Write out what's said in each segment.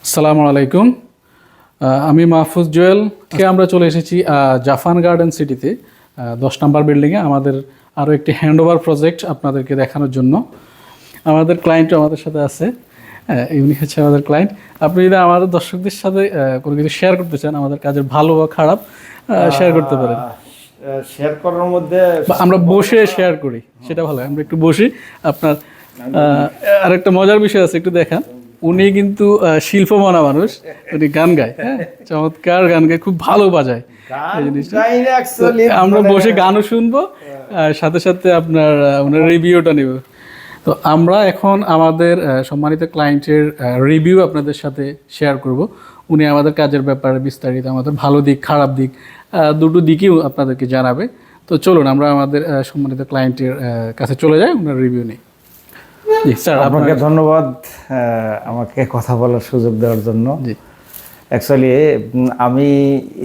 আসসালামু আলাইকুম। আমি মাহফুজ জুয়েল। আমরা চলে এসেছি জাফান গার্ডেন সিটিতে 10 নম্বর বিল্ডিংয়ে আমাদের আরও একটি হ্যান্ডওভার প্রজেক্ট আপনাদেরকে দেখানোর জন্য। আমাদের ক্লায়েন্টও আমাদের সাথে আছে, ইউনি হচ্ছে আমাদের ক্লায়েন্ট। আপনি যদি আমাদের দর্শকদের সাথে কোনো কিছু শেয়ার করতে চান, আমাদের কাজের ভালো বা খারাপ শেয়ার করতে পারেন। শেয়ার করার মধ্যে আমরা বসে শেয়ার করি, সেটা ভালো। আমরা একটু বসি। আপনার আরেকটা মজার বিষয় আছে, একটু দেখান। উনি কিন্তু শিল্পমনা মানুষ, উনি গান গায়, হ্যাঁ, চমৎকার গান গায়, খুব ভালো বাজায়। আমরা বসে গানও শুনবো, সাথে সাথে আপনার ওনার রিভিউটা নেব। তো আমরা এখন আমাদের সম্মানিত ক্লায়েন্টের রিভিউ আপনাদের সাথে শেয়ার করব। উনি আমাদের কাজের ব্যাপারে বিস্তারিত, আমাদের ভালো দিক খারাপ দিক দুটো দিকই আপনাদেরকে জানাবে। তো চলুন আমরা আমাদের সম্মানিত ক্লায়েন্টের কাছে চলে যাই, ওনার রিভিউ নিই। জি স্যার, আপনাকে ধন্যবাদ আমাকে কথা বলার সুযোগ দেওয়ার জন্য। জি, অ্যাকচুয়ালি আমি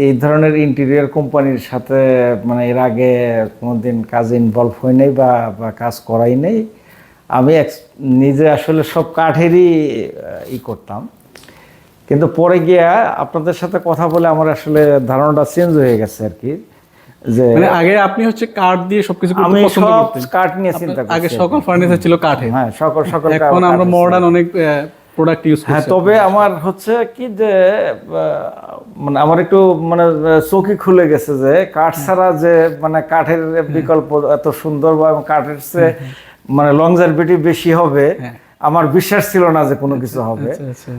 এই ধরনের ইন্টেরিয়র কোম্পানির সাথে মানে এর আগে কোনোদিন কাজে ইনভলভ হই নাই বা কাজ করাই নেই। আমি নিজে আসলে সব কাঠেরই করতাম, কিন্তু পরে গিয়া আপনাদের সাথে কথা বলে আমার আসলে ধারণাটা চেঞ্জ হয়ে গেছে আর কি। যে মানে আগে আপনি হচ্ছে কাঠ দিয়ে সবকিছু করতে আমি পছন্দ সব করতেন। কাঠ নিয়ে চিন্তা করছি। আগে সকল ফার্নিচার ছিল কাঠের, হ্যাঁ, সকল এখন আমরা মডার্ন অনেক প্রোডাক্ট ইউজ করি। হ্যাঁ, তবে আমার হচ্ছে কি যে মানে আমার একটু মানে চোখই খুলে গেছে যে কাঠ ছাড়া যে মানে কাঠের বিকল্প এত সুন্দর বা কাঠের চেয়ে মানে লংজারভিটি বেশি হবে আমার বিশ্বাস ছিল না যে কোনো কিছু হবে।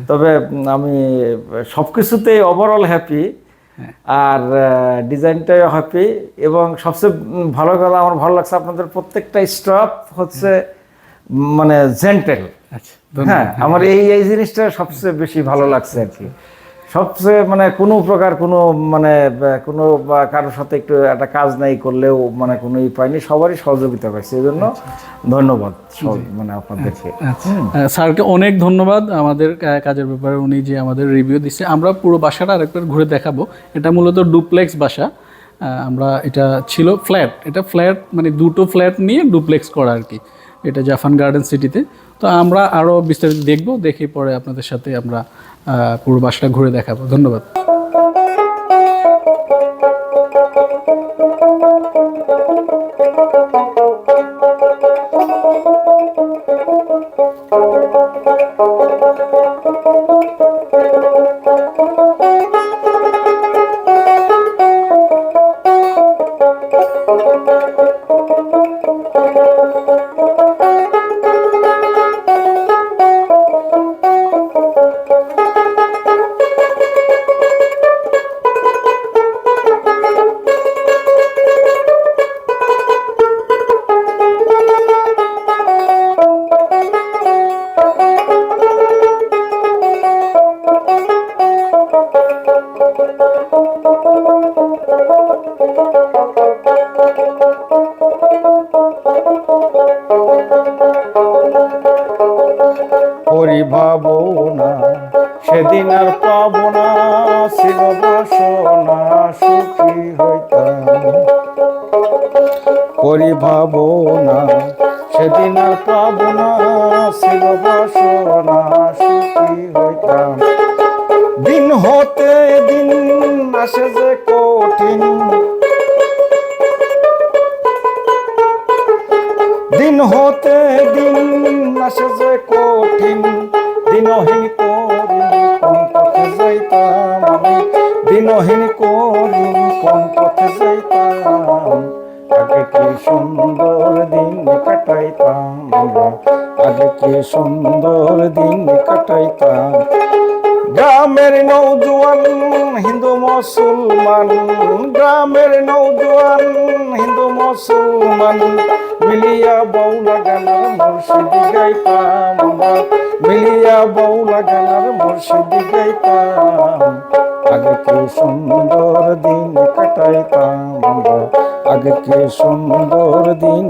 তবে আমি সবকিছুতেই ওভারঅল হ্যাপি, আর ডিজাইনটাও হ্যাপি, এবং সবচেয়ে ভালো কথা আমার ভালো লাগছে আপনাদের প্রত্যেকটা স্টাফ হচ্ছে মানে জেন্টেল। হ্যাঁ, আমার এই জিনিসটা সবচেয়ে বেশি ভালো লাগছে আর কি। সবচেয়ে মানে কোনো প্রকার কোনো মানে কোনো কারোর সাথে একটু একটা কাজ নাই করলেও মানে কোনো পাইনি, সবারই সহযোগিতা পাইছে। এই জন্য ধন্যবাদ মানে আপনাদেরকে। স্যারকে অনেক ধন্যবাদ আমাদের কাজের ব্যাপারে। উনি যে আমাদের রিভিউ দিচ্ছে, আমরা পুরো বাসাটা আরেকবার ঘুরে দেখাবো। এটা মূলত ডুপ্লেক্স বাসা। আমরা এটা ছিল ফ্ল্যাট, এটা ফ্ল্যাট মানে দুটো ফ্ল্যাট নিয়ে ডুপ্লেক্স করা আর কি, এটা জাফান গার্ডেন সিটিতে। তো আমরা আরও বিস্তারিত দেখব, দেখে পরে আপনাদের সাথে আমরা পুরো বাসাটা ঘুরে দেখাবো। ধন্যবাদ। ভাবনা সেদিন আর পাবো না, ছিল বাসনা সুখী হইতাম। করি ভাবনা সেদিন আর পাবো না, ছিল বাসনা সুখী হইতাম। দিন হতে দিন আসে যে কঠিন, দিন হতে দিন আসে যে কঠিন। দিনহীন করি কোন পথে যাইতাম আমি, দিনহীন করি কোন পথে যাইতাম। আগে কি সুন্দর দিন কাটাইতাম আমরা, আগে কি সুন্দর দিন কাটাইতাম। গ্রামের নৌজওয়ান হিন্দু মুসলমান, গ্রামের নৌজওয়ান হিন্দু মুসলমান মিলিয়া বাউলা গানার মুর্শিদি গাইতাম আমরা, মিলিয়া বাউলা গানার মুর্শিদি গাইতাম। আগে কি সুন্দর দিন কাটাইতাম আমরা, আগে কি সুন্দর দিন